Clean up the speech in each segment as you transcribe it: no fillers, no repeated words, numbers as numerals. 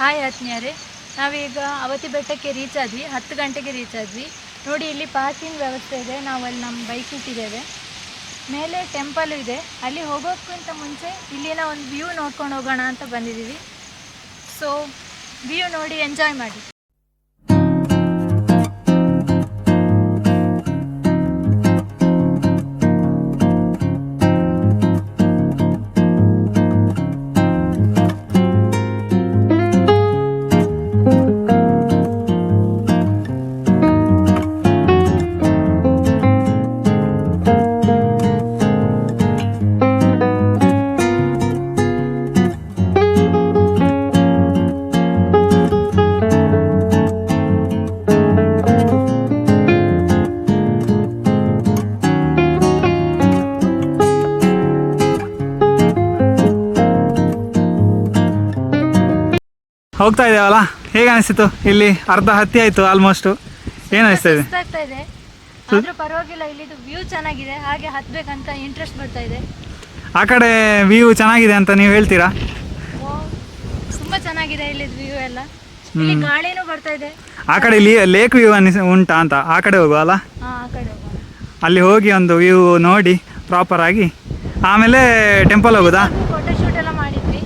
Hi ಆತ್ಮೀಯರೇ, ನಾವೀಗ ಅವತಿ ಬೆಟ್ಟಕ್ಕೆ ರೀಚ್ ಆದ್ವಿ. 10 ಗಂಟೆಗೆ ರೀಚ್ ಆದ್ವಿ. ನೋಡಿ, ಇಲ್ಲಿ ಪಾರ್ಕಿಂಗ್ ವ್ಯವಸ್ಥೆ ಇದೆ. ನಾವು ಅಲ್ಲಿ ನಮ್ಮ ಬೈಕ್ ಇಟ್ಟಿದ್ದೇವೆ. ಮೇಲೆ ಟೆಂಪಲ್ ಇದೆ. ಅಲ್ಲಿ ಹೋಗೋಕ್ಕಿಂತ ಮುಂಚೆ ಇಲ್ಲಿನ ಒಂದು ವ್ಯೂ ನೋಡ್ಕೊಂಡು ಹೋಗೋಣ ಅಂತ ಬಂದಿದ್ದೀವಿ. ಸೊ ವ್ಯೂ ನೋಡಿ ಎಂಜಾಯ್ ಮಾಡಿ. ಹೋಗ್ತಾ ಇದ್ದೇವಲ್ಲ, ಹೇಗೆ ಅನಿಸ್ತು? ಇಲ್ಲಿ ಅರ್ಧ ಹತ್ತಿ ಆಯ್ತು ಆಲ್ಮೋಸ್ಟ್. ಏನು ಅನಿಸ್ತಾ ಇದೆ? ಆದ್ರೂ ಪರವಾಗಿಲ್ಲ, ಇಲ್ಲಿದು ವ್ಯೂ ಚೆನ್ನಾಗಿದೆ. ಹಾಗೆ ಹತ್ಬೇಕಂತ ಇಂಟ್ರೆಸ್ಟ್ ಬರ್ತಾ ಇದೆ. ಆ ಕಡೆ ವ್ಯೂ ಚೆನ್ನಾಗಿದೆ ಅಂತ ನೀವು ಹೇಳ್ತೀರಾ? ತುಂಬಾ ಚೆನ್ನಾಗಿದೆ ಇಲ್ಲಿದು ವ್ಯೂ ಎಲ್ಲ. ಇಲ್ಲಿ ಗಾಳಿನೂ ಬರ್ತಾ ಇದೆ. ಆ ಕಡೆ ಲೇಕ್ ವ್ಯೂ ಉಂಟಾ ಅಂತ ಆ ಕಡೆ ಹೋಗುವಲ್ಲ. ಆ ಕಡೆ ಹೋಗೋಣ. ಅಲ್ಲಿ ಹೋಗಿ ಒಂದು ವ್ಯೂ ನೋಡಿ ಪ್ರಾಪರ್ ಆಗಿ ಆಮೇಲೆ ಟೆಂಪಲ್ ಹೋಗುದಾ? ಫೋಟೋ ಶೂಟ್ ಎಲ್ಲ ಮಾಡಿದ್ವಿ,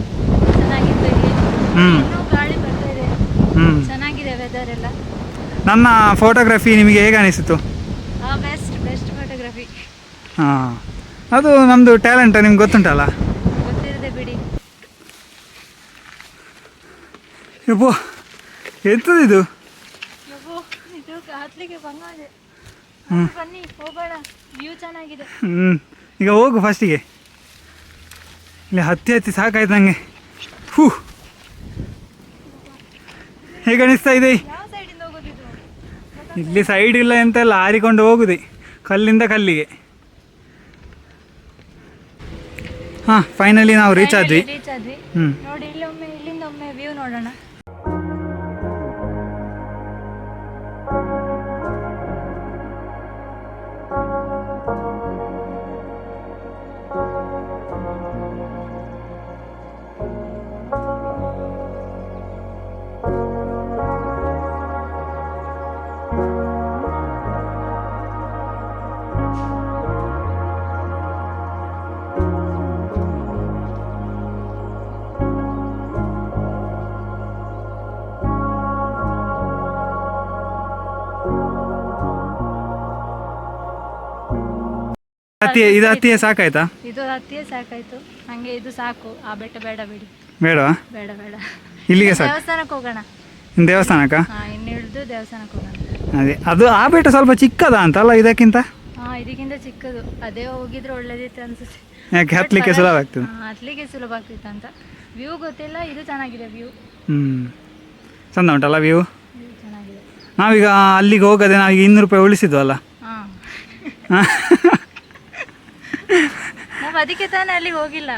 ಚೆನ್ನಾಗಿತ್ತು. ಇಲ್ಲಿ ಗಾಳಿ ಬರ್ತಾ ಇದೆ, ಚೆನ್ನಾಗಿದೆ ವೆದರ್ ಎಲ್ಲ. ನನ್ನ ಫೋಟೋಗ್ರಫಿ ನಿಮಗೆ ಹೇಗೆ ಅನಿಸಿತು? Best photography. ಹಾಂ, ಅದು ನಮ್ಮದು ಟ್ಯಾಲೆಂಟ್, ನಿಮ್ಗೆ ಗೊತ್ತುಂಟಲ್ಲ. ಗೊತ್ತಿರದೆ ಬಿಡಿ. ಯಪ್ಪೋ, ಎಂಥದ್ದು ಇದು? ಇದು ಹತ್ಲಿಕ್ಕೆ ಬಂಗಾದೆ. ಬನ್ನಿ ಹೋಗೋಣ, ವ್ಯೂ ಚೆನ್ನಾಗಿದೆ. ಈಗ ಹೋಗು ಫಸ್ಟಿಗೆ. ಇಲ್ಲಿ ಹತ್ತಿ ಸಾಕಾಯ್ತು ನನಗೆ. ಹೂ, ಹೇಗೆ ಅನಿಸ್ತಾ ಇದೆ? ಯಾವ ಸೈಡಿಂದ ಹೋಗೋದಿದು? ಇಲ್ಲಿ ಸೈಡ್ ಇಲ್ಲ ಎಂತೆಲ್ಲ, ಹಾರಿಕೊಂಡು ಹೋಗುದೆ ಕಲ್ಲಿಂದ ಕಲ್ಲಿಗೆ. ಹಾಂ, ಫೈನಲಿ ನಾವು ರೀಚ್ ಆದ್ವಿ. ನೋಡಿ, ಇಲ್ಲಿಂದ ಒಮ್ಮೆ ವ್ಯೂ ನೋಡೋಣ. ಹತ್ತಿಯೇ ಸಾಕಾಯ್ತಾ? ಇದು ಹತ್ತಿಯೇ ಸಾಕಾಯ್ತು ನಂಗೆ. ಇದು ಸಾಕು, ಆ ಬೆಟ್ಟ ಬೇಡ ಬಿಡಿ. ಬೇಡವಾ? ಬೇಡ ಬೇಡ, ಇಲ್ಲಿಗೆ ಸಾಕು. ದೇವಸ್ಥಾನಕ್ಕೆ ಹೋಗೋಣ. ದೇವಸ್ಥಾನಕ್ಕ? ಇನ್ನು ಹಿಡಿದು ದೇವಸ್ಥಾನಕ್ಕೆ ಹೋಗೋಣ. ಅದೇ, ಅದು ಆ ಬೆಟ್ಟ ಸ್ವಲ್ಪ ಚಿಕ್ಕದ ಅಂತಲ್ಲ ಇದಕ್ಕಿಂತ? ಇದಕ್ಕಿಂತ ಚಿಕ್ಕದು. ಅದೇ ಹೋಗಿದ್ರೆ ಒಳ್ಳೇದಿತ್ತು ಅನ್ಸುತ್ತೆ. ಯಾಕೆ ಹತ್ಲಿಕ್ಕೆ ಸುಲಭ ಆಗ್ತದೆ? ಹತ್ಲಿಕ್ಕೆ ಸುಲಭ ಆಗ್ತಿತ್ತು ಅಂತ. ವ್ಯೂ ಗೊತ್ತಿಲ್ಲ, ಇದು ಚೆನ್ನಾಗಿದೆ ವ್ಯೂ. ಚಂದ ಉಂಟಲ್ಲ ವ್ಯೂ? ಚೆನ್ನಾಗಿದೆ. ನಾವೀಗ ಅಲ್ಲಿಗೆ ಹೋಗದೆ ನಾವೀಗ 200 ರೂಪಾಯಿ ಉಳಿಸಿದ್ವಲ್ಲ. ನಾವು ಅದಕ್ಕೆ ತಾನೇ ಅಲ್ಲಿಗೆ ಹೋಗಿಲ್ಲ.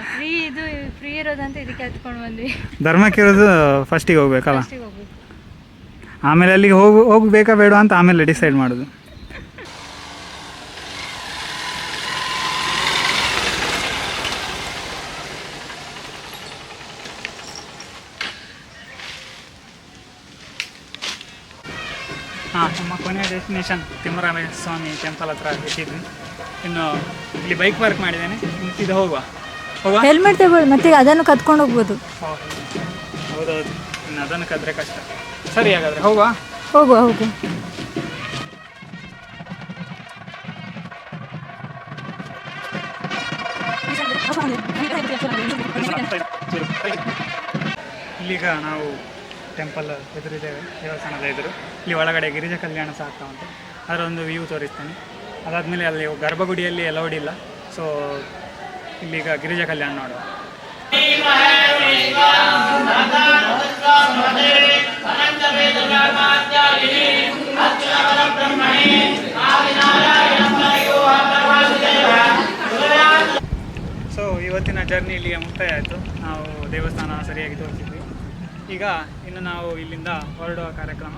ಫ್ರೀ ಇರೋದಂತ ಇದಕ್ಕೆ ಹತ್ಕೊಂಡು ಬಂದ್ವಿ. ಧರ್ಮಕ್ಕೆ ಇರೋದು ಫಸ್ಟಿಗೆ ಹೋಗ್ಬೇಕಲ್ಲ, ಆಮೇಲೆ ಅಲ್ಲಿಗೆ ಹೋಗ್ಬೇಕಾ ಬೇಡ ಅಂತ ಆಮೇಲೆ ಡಿಸೈಡ್ ಮಾಡೋದು. ಹಾಂ, ನಮ್ಮ ಕೊನೆಯ ಡೆಸ್ಟಿನೇಷನ್ ತಿಮ್ಮರಾಯ ಸ್ವಾಮಿ ಟೆಂಪಲ್ ಹತ್ರ ಎತ್ತಿದ್ವಿ. ಇನ್ನು ಇಲ್ಲಿ ಬೈಕ್ ಪಾರ್ಕ್ ಮಾಡಿದ್ದೇನೆ, ಇದು ಹೋಗುವ. ಹೆಲ್ಮೆಟ್ ತಗೊಳ್ಳಿ, ಮತ್ತೆ ಅದನ್ನು ಕತ್ಕೊಂಡು ಹೋಗ್ಬೋದು. ಹೌದೌದು, ಇನ್ನು ಅದನ್ನು ಕದ್ರೆ ಕಷ್ಟ. ಸರಿ, ಹಾಗಾದರೆ ಹೋಗುವ. ಹೋಗು. ಇಲ್ಲಿಗ ನಾವು ಟೆಂಪಲ್ ಎದುರಿದ್ದೇವೆ, ದೇವಸ್ಥಾನದ ಎದುರು. ಇಲ್ಲಿ ಒಳಗಡೆ ಗಿರಿಜಾ ಕಲ್ಯಾಣ ಸಹ ಆಗ್ತಾ ಉಂಟು, ಅದರ ಒಂದು ವ್ಯೂ ತೋರಿಸ್ತೇನೆ. ಅದಾದಮೇಲೆ ಅಲ್ಲಿ ಗರ್ಭಗುಡಿಯಲ್ಲಿ ಅಲೌಡ್ ಇಲ್ಲ, ಸೊ ಇಲ್ಲಿಗ ಗಿರಿಜಾ ಕಲ್ಯಾಣ ನೋಡುವ. ಸೊ ಇವತ್ತಿನ ಜರ್ನಿ ಇಲ್ಲಿಗೆ ಮುಕ್ತಾಯ ಆಯಿತು. ನಾವು ದೇವಸ್ಥಾನ ಸರಿಯಾಗಿ ತೋರಿಸಿದ್ವಿ. ಈಗ ಇನ್ನು ನಾವು ಇಲ್ಲಿಂದ ಹೊರಡುವ ಕಾರ್ಯಕ್ರಮ.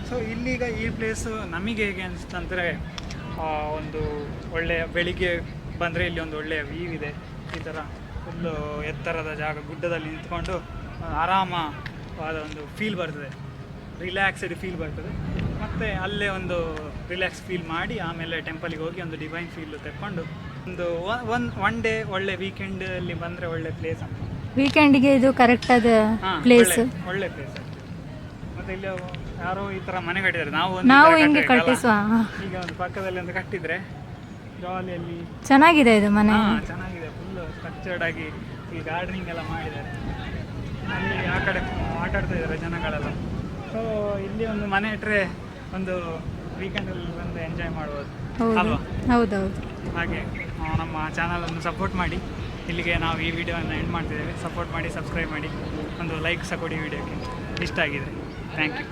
ಸೊ ಇಲ್ಲಿಗ ಈ ಪ್ಲೇಸು ನಮಗೆ ಹೇಗೆ ಅನಿಸ್ತಂದರೆ, ಒಂದು ಒಳ್ಳೆಯ ಬೆಳಿಗ್ಗೆ ಬಂದರೆ ಇಲ್ಲಿ ಒಂದು ಒಳ್ಳೆಯ ವ್ಯೂ ಇದೆ. ಈ ಥರ ಫುಲ್ಲು ಎತ್ತರದ ಜಾಗ, ಗುಡ್ಡದಲ್ಲಿ ನಿಂತ್ಕೊಂಡು ಆರಾಮ ಆದ ಒಂದು ಫೀಲ್ ಬರ್ತದೆ, ರಿಲ್ಯಾಕ್ಸ್ಡ್ ಫೀಲ್ ಬರ್ತದೆ. ಮತ್ತು ಅಲ್ಲೇ ಒಂದು ರಿಲ್ಯಾಕ್ಸ್ ಫೀಲ್ ಮಾಡಿ ಆಮೇಲೆ ಟೆಂಪಲಿಗೆ ಹೋಗಿ ಒಂದು ಡಿವೈನ್ ಫೀಲ್ ತೆಕ್ಕೊಂಡು ಒಂದು ಒನ್ ಡೇ ಒಳ್ಳೆ ವೀಕೆಂಡಲ್ಲಿ ಬಂದರೆ ಒಳ್ಳೆ ಪ್ಲೇಸ್ ಅಂತ. ವೀಕೆಂಡಿಗೆ ಇದು ಕರೆಕ್ಟ್ ಆದ ಪ್ಲೇಸ್, ಒಳ್ಳೆ ಪ್ಲೇಸ್ ಆಗ್ತದೆ. ಮತ್ತು ಇಲ್ಲಿ ಯಾರೋ ಈ ಥರ ಮನೆ ಕಟ್ಟಿದ್ದಾರೆ, ನಾವು ನಾವು ಹಿಂಗೆ ಕಟ್ಟಿಸುವ. ಈಗ ಒಂದು ಪಕ್ಕದಲ್ಲಿ ಒಂದು ಕಟ್ಟಿದ್ರೆ ಜಾಲಿಯಲ್ಲಿ ಚೆನ್ನಾಗಿದೆ ಇದು ಮನೆ. ಚೆನ್ನಾಗಿದೆ, ಫುಲ್ ಸ್ಟ್ರಕ್ಚರ್ಡ್ ಆಗಿ ಈ ಗಾರ್ಡನಿಂಗ್ ಎಲ್ಲ ಮಾಡಿದ್ದಾರೆ. ಅಲ್ಲಿ ಆ ಕಡೆ ಆಟ ಆಡ್ತಾ ಇದ್ದಾರೆ ಜನಗಳೆಲ್ಲ. ಸೊ ಇಲ್ಲಿ ಒಂದು ಮನೆ ಇಟ್ಟರೆ ಒಂದು ವೀಕೆಂಡಲ್ಲಿ ಬಂದು ಎಂಜಾಯ್ ಮಾಡ್ಬೋದು ಅಲ್ವಾ? ಹೌದೌದು. ಹಾಗೆ ನಮ್ಮ ಚಾನಲನ್ನು ಸಪೋರ್ಟ್ ಮಾಡಿ. ಇಲ್ಲಿಗೆ ನಾವು ಈ ವಿಡಿಯೋನ ಎಂಡ್ ಮಾಡ್ತಿದ್ದೇವೆ. ಸಪೋರ್ಟ್ ಮಾಡಿ, ಸಬ್ಸ್ಕ್ರೈಬ್ ಮಾಡಿ, ಒಂದು ಲೈಕ್ ಸಹ ಕೊಡಿ ವಿಡಿಯೋಕ್ಕೆ ಇಷ್ಟ ಆಗಿದ್ರೆ. Thank you.